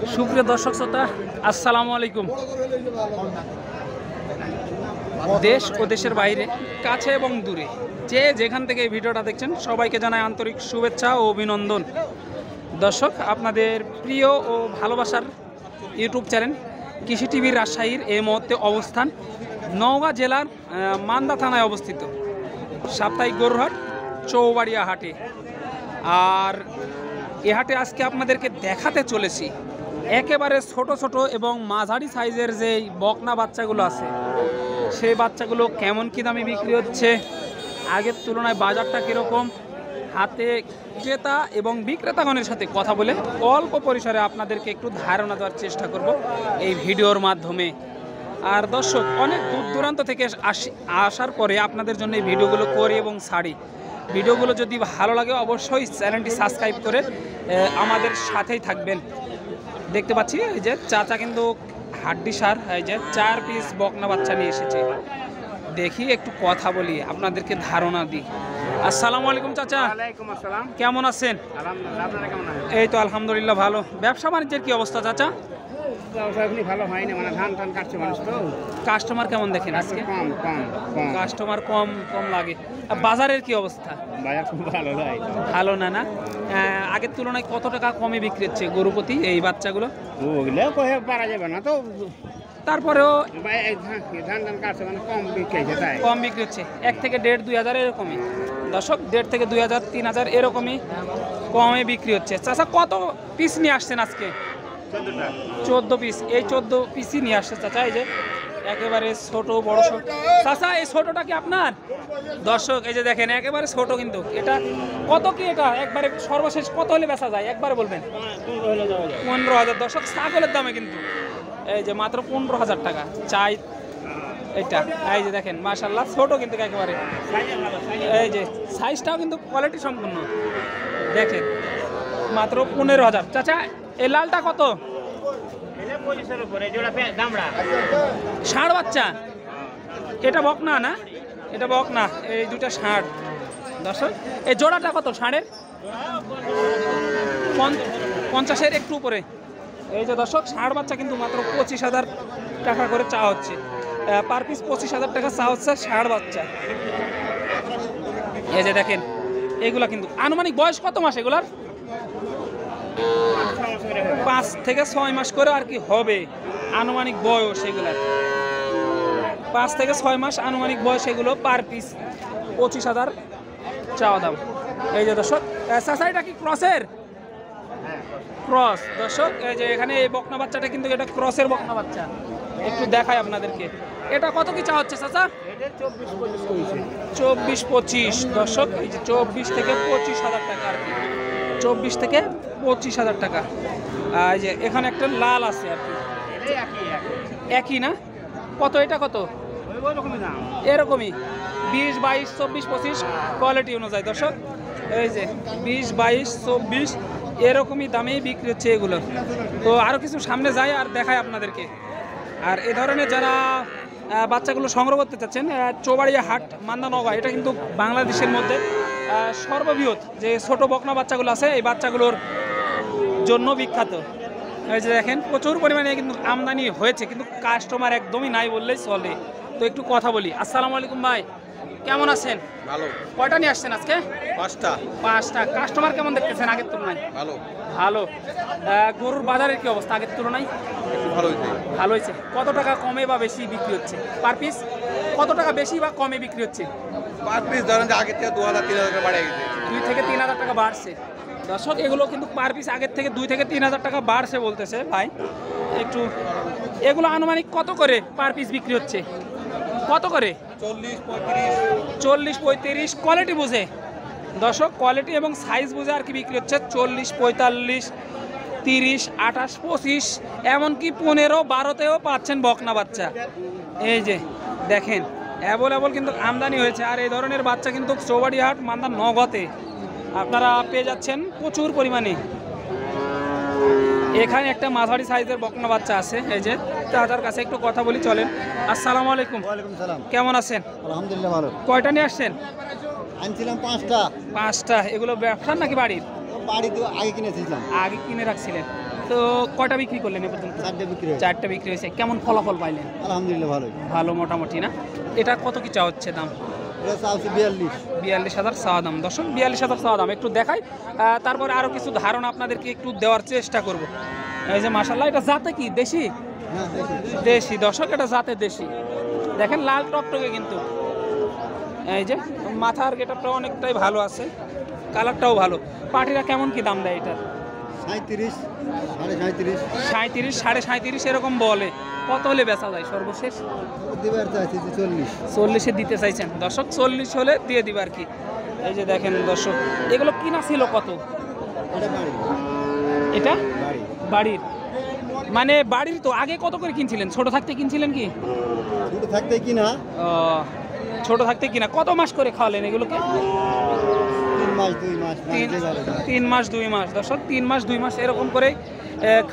সুপ্রিয় দর্শক শ্রোতা, আসসালামু আলাইকুম। দেশ ও দেশের বাইরে, কাছে এবং দূরে, যে যেখান থেকে এই ভিডিওটা দেখছেন সবাইকে জানাই আন্তরিক শুভেচ্ছা ও অভিনন্দন। দর্শক, আপনাদের প্রিয় ও ভালোবাসার ইউটিউব চ্যানেল কৃষি টিভির রাজশাহীর এই মুহূর্তে অবস্থান নওগাঁ জেলার মান্দা থানায় অবস্থিত সাপ্তাহিক গরুহাট চৌবাড়িয়া হাটে। আর এ হাটে আজকে আপনাদেরকে দেখাতে চলেছি একেবারে ছোট ছোট এবং মাঝারি সাইজের যে বকনা বাচ্চাগুলো আছে, সেই বাচ্চাগুলো কেমন কী দামে বিক্রি হচ্ছে, আগের তুলনায় বাজারটা কীরকম, হাতে ক্রেতা এবং বিক্রেতাগণের সাথে কথা বলে অল্প পরিসরে আপনাদেরকে একটু ধারণা দেওয়ার চেষ্টা করব এই ভিডিওর মাধ্যমে। আর দর্শক, অনেক দূর দূরান্ত থেকে আসার পরে আপনাদের জন্য এই ভিডিওগুলো করি এবং ছাড়ি। ভিডিওগুলো যদি ভালো লাগে অবশ্যই চ্যানেলটি সাবস্ক্রাইব করে আমাদের সাথেই থাকবেন। দেখতে পাচ্ছি এই যে চাচা কিন্তু হাড্ডি সার, এই যে 4 পিস বকনা বাচ্চা নিয়ে এসেছে। দেখি একটু কথা বলি, আপনাদেরকে ধারণা দিই। আসসালামু আলাইকুম চাচা। ওয়ালাইকুম আসসালাম। কেমন আছেন? আলহামদুলিল্লাহ, আপনারা কেমন আছেন? এই তো আলহামদুলিল্লাহ ভালো। ব্যবসা বাণিজ্যের কি অবস্থা চাচা? ব্যবসা এখনই ভালো হয়নি, মানে ধান কাটছে মানুষ তো। কাস্টমার কেমন দেখেন আজকে? কম কম কম কাস্টমার কম কম লাগে। আর বাজারের কি অবস্থা? বাজার খুব ভালো নয়। ভালো না না? আগের তুলনায় কত টাকা কমে বিক্রি হচ্ছে গরুপতি এই বাচ্চাগুলো? ওগুলো কয়ে পারা যাবে না তো। তারপরেও ধান কাটছে মানে কম বিক্রি হয়েছে, তাই কম বিক্রি হচ্ছে। 1 থেকে 1.5 2,000 এরকমই। দর্শক, 1.5 থেকে 2,000 3,000 এরকমই কমে বিক্রি হচ্ছে। চাচা কত পিস নিয়ে আসছেন আজকে? 14 পিস। এই 14 পিসই নিয়ে আসছে চাচা। এই যে একেবারে ছোট বড় ছোট। চাচা, এই ছোটটা কি আপনার? দর্শক, এই যে দেখেন একেবারে ছোট, কিন্তু এটা কত কি? এটা একবারে সর্বশেষ কত হলে বেচা যায় একবারে বলবেন? 15,000। দর্শক, ছাগলের দামে কিন্তু এই যে মাত্র 15,000 টাকা চাই এটা। এই যে দেখেন মাশাআল্লাহ, ছোট কিন্তু একেবারে। এই যে সাইজটাও কিন্তু কোয়ালিটি সম্পূর্ণ। দেখেন মাত্র 15,000। চাচা, এই লালটা কত? ষাঁড় বাচ্চা। এটা বকনা না? এটা বকনা। এই দুইটা ষাঁড়। দর্শক, এই জোড়াটা কত ষাঁড়ের? 50-এর একটু উপরে। এই যে দর্শক, ষাঁড় বাচ্চা কিন্তু মাত্র 25,000 টাকা করে চাওয়া হচ্ছে। পার পিস 25,000 টাকা চাওয়া হচ্ছে ষাঁড় বাচ্চা। এই যে দেখেন এগুলা কিন্তু আনুমানিক বয়স কত মাস এগুলার? 5 থেকে 6 মাস করে আর কি হবে আনুমানিক বয়স এগুলার। 5 থেকে 6 মাস আনুমানিক বয়স এগুলো। পার পিস 25,000 চাওয়া দাম। এই যে দর্শক, চাচা এটা কি ক্রসের? ক্রস। দর্শক, এই যে এখানে এই বকনা বাচ্চাটা কিন্তু এটা ক্রসের বকনা বাচ্চা। একটু দেখাই আপনাদেরকে। এটা কত কি চাওয়া হচ্ছে চাচা? 24-25। দর্শক, এই যে 24 থেকে 25,000 টাকা আর কি। 24 থেকে 25,000 টাকা। এই যে এখানে একটা লাল আছে আর কি, একই না? কত এটা কত? এরকমই 20, 22, 24, 25 কোয়ালিটি অনুযায়ী। দর্শক, এই যে 20, 22, 24 এরকমই দামেই বিক্রি হচ্ছে এগুলো। তো আরও কিছু সামনে যাই আর দেখায় আপনাদেরকে। আর এ ধরনের যারা বাচ্চাগুলো সংগ্রহ করতে চাচ্ছেন, চৌবাড়িয়া হাট মান্দা নওগাঁ, এটা কিন্তু বাংলাদেশের মধ্যে সর্ববৃহৎ যে ছোট বকনা বাচ্চাগুলো আছে এই বাচ্চাগুলোর জন্য বিখ্যাত। এই যে দেখেন প্রচুর পরিমাণে কিন্তু আমদানি হয়েছে, কিন্তু কাস্টমার একদমই নাই বললেই চলে। তো একটু কথা বলি। আসসালামু আলাইকুম ভাই, কেমন আছেন? ভালো। কয়টা নিয়ে আসছেন আজকে? 5টা। কাস্টমার কেমন দেখতেছেন আগের তুলনায়? ভালো। ভালো। গরুর বাজারের কি অবস্থা আগের তুলনায়? একটু ভালো হয়েছে। ভালো হয়েছে। কত টাকা কমে বা বেশি বিক্রি হচ্ছে পার পিস? কত টাকা বেশি বা কমে বিক্রি হচ্ছে? পার পিস ধরেন যে আগের থেকে 2,000-3,000 টাকা বাড়ে গেছে। 2 থেকে 3,000 টাকা বাড়ছে। দর্শক, এগুলো কিন্তু পার পিস আগের থেকে 2 থেকে 3,000 টাকা বাড়ছে বলতেছে ভাই। একটু এগুলো আনুমানিক কত করে পার পিস বিক্রি হচ্ছে? কত করে? 40-35 কোয়ালিটি বুঝে। দর্শক, কোয়ালিটি এবং সাইজ বুঝে আর কি বিক্রি হচ্ছে। 40, 45, 30, 28, 25 এমনকি 15, 12তেও পাচ্ছেন বকনা বাচ্চা। এই যে দেখেন অ্যাভেলেবল কিন্তু আমদানি হয়েছে। আর এই ধরনের বাচ্চা কিন্তু চৌবাড়িয়া হাট মান্দা নওগাঁতে আপনারা পেয়ে যাচ্ছেন প্রচুর পরিমাণে। এখানে একটা মাঝারি সাইজের বকনা বাচ্চা আছে। এই যে তাদের কাছে একটু কথা বলি, চলেন। আসসালামু আলাইকুম। ওয়ালাইকুম সালাম। কেমন আছেন? আলহামদুলিল্লাহ ভালো। কয়টা নিয়ে আসছেন? আনছিলাম 5টা। 5টা। এগুলো ব্যবসার নাকি বাড়ির? বাড়িতে আগে কিনেছিলাম। আগে কিনে রাখছিলেন। তো কয়টা বিক্রি করলেন এ পর্যন্ত? 4টে বিক্রি হয়েছে। 4টা বিক্রি হয়েছে। কেমন ফলাফল পাইলেন? আলহামদুলিল্লাহ ভালোই। ভালো মোটামুটি না? এটা কত কি চা হচ্ছে দাম? এটা চাওছি 42। 42,000 চাওয়া দাম। দর্শক 42,000 চাওয়া দাম। একটু দেখাই, তারপরে আরও কিছু ধারণা আপনাদেরকে একটু দেওয়ার চেষ্টা করব। এই যে মাশাআল্লাহ, এটা জাতে কি দেশি? হ্যাঁ দেখি। দেশি দর্শক, এটা জাতে দেশি। দেখেন লাল টকটকে কিন্তু। এই যে মাথার গেটআপটা অনেকটাই ভালো আছে, কালারটাও ভালো। পাটিরা কেমন কি দাম দেয় এটার? 37, 37.5। 37, 37.5 এরকম বলে। কত হলে বেচা যায় সর্বশেষ? দিবার চাইছি 40। 40-এ দিতে চাইছেন দর্শক? 40 হলে দিয়ে দিবে আর কি। এই যে দেখেন দর্শক, এগুলো কিনা ছিল কত? এটা বাড়ি। এটা বাড়ি। বাড়ির মানে বাড়ির তো আগে কত করে কিনছিলেন? ছোট থাকতে কিনছিলেন কি? ছোট থাকতে কিনা ও, ছোট থাকতে কিনা। কত মাস করে খাওয়ালেন এগুলোকে? 3 মাস 2 মাস। 3 মাস 2 মাস দর্শক, 3 মাস 2 মাস এরকম করে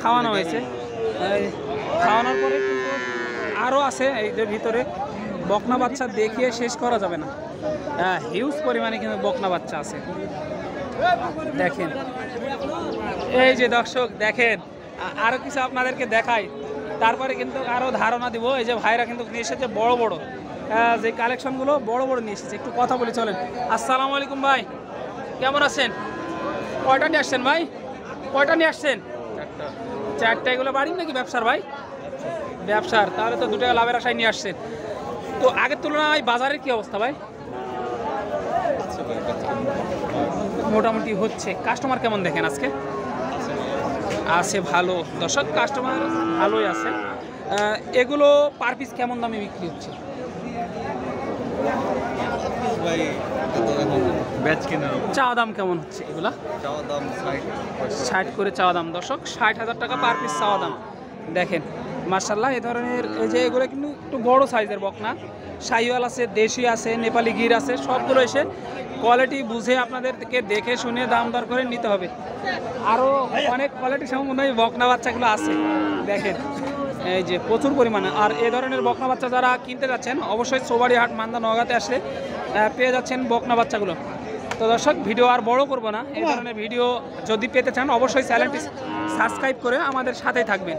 খাওয়ানো হয়েছে। এই খাওয়ানোর পরে কিন্তু আরও আছে এই যে ভিতরে বকনা বাচ্চা, দেখিয়ে শেষ করা যাবে না। হিউজ পরিমাণে কিন্তু বকনা বাচ্চা আছে। দেখেন এই যে দর্শক, দেখেন আরও কিছু আপনাদেরকে দেখাই, তারপরে কিন্তু আরও ধারণা দিব। এই যে ভাইরা কিন্তু নিয়ে এসেছে বড় বড় যে কালেকশনগুলো বড় বড় নিয়ে এসেছে। একটু কথা বলে চলেন। আসসালামু আলাইকুম ভাই, কেমন আছেন? কয়টা নিয়ে আসছেন ভাই? কয়টা নিয়ে আসছেন? 4টা। এগুলো বাড়ির নাকি ব্যবসার ভাই? ব্যবসার। তাহলে তো 2 টাকা লাভের আশায় নিয়ে আসছেন। তো আগের তুলনায় বাজারের কি অবস্থা ভাই? মোটামুটি হচ্ছে। কাস্টমার কেমন দেখেন আজকে? আছে ভালো দর্শক, কাস্টমার ভালোই আছে। এগুলো পার পিস কেমন দামে বিক্রি হচ্ছে? চাওয়া দাম কেমন হচ্ছে এগুলা? 60 করে চাওয়া দাম দর্শক, 60,000 টাকা পার পিস চাওয়া দাম। দেখেন মাশাআল্লাহ, এই ধরনের এই যে এগুলো কিন্তু একটু বড় সাইজের বকনা। শাহিওয়াল আছে, দেশি আছে, নেপালি গির আছে, সবগুলো এসে কোয়ালিটি বুঝে আপনাদেরকে দেখে শুনে দাম দর করে নিতে হবে। আরও অনেক কোয়ালিটি সম্বন্ধে বকনা বাচ্চাগুলো আছে। দেখেন এই যে প্রচুর পরিমাণে। আর এ ধরনের বকনা বাচ্চা যারা কিনতে যাচ্ছেন অবশ্যই চৌবাড়ি হাট মান্দা নওগাঁতে আসলে পেয়ে যাচ্ছেন বকনা বাচ্চাগুলো। তো দর্শক, ভিডিও আর বড় করব না। এই ধরনের ভিডিও যদি পেতে চান অবশ্যই চ্যানেলটি সাবস্ক্রাইব করে আমাদের সাথেই থাকবেন।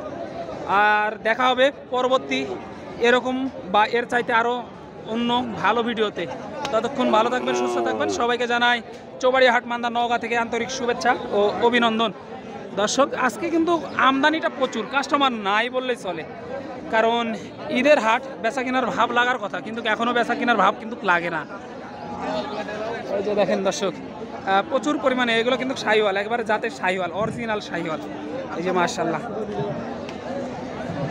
আর দেখা হবে পরবর্তী এরকম বা এর চাইতে আরও অন্য ভালো ভিডিওতে। ততক্ষণ ভালো থাকবেন, সুস্থ থাকবেন। সবাইকে জানাই চৌবাড়ি হাট মান্দা নওগাঁ থেকে আন্তরিক শুভেচ্ছা ও অভিনন্দন। দর্শক, আজকে কিন্তু আমদানিটা প্রচুর, কাস্টমার নাই বললেই চলে। কারণ ঈদের হাট, বেচা কেনার ভাব লাগার কথা, কিন্তু এখনও বেচা কেনার ভাব কিন্তু লাগে না। এই যে দেখেন দর্শক, প্রচুর পরিমাণে। এগুলো কিন্তু শাহিওয়াল, একবারে জাতের শাহিওয়াল, অরিজিনাল শাহিওয়াল। এই যে মাশাআল্লাহ।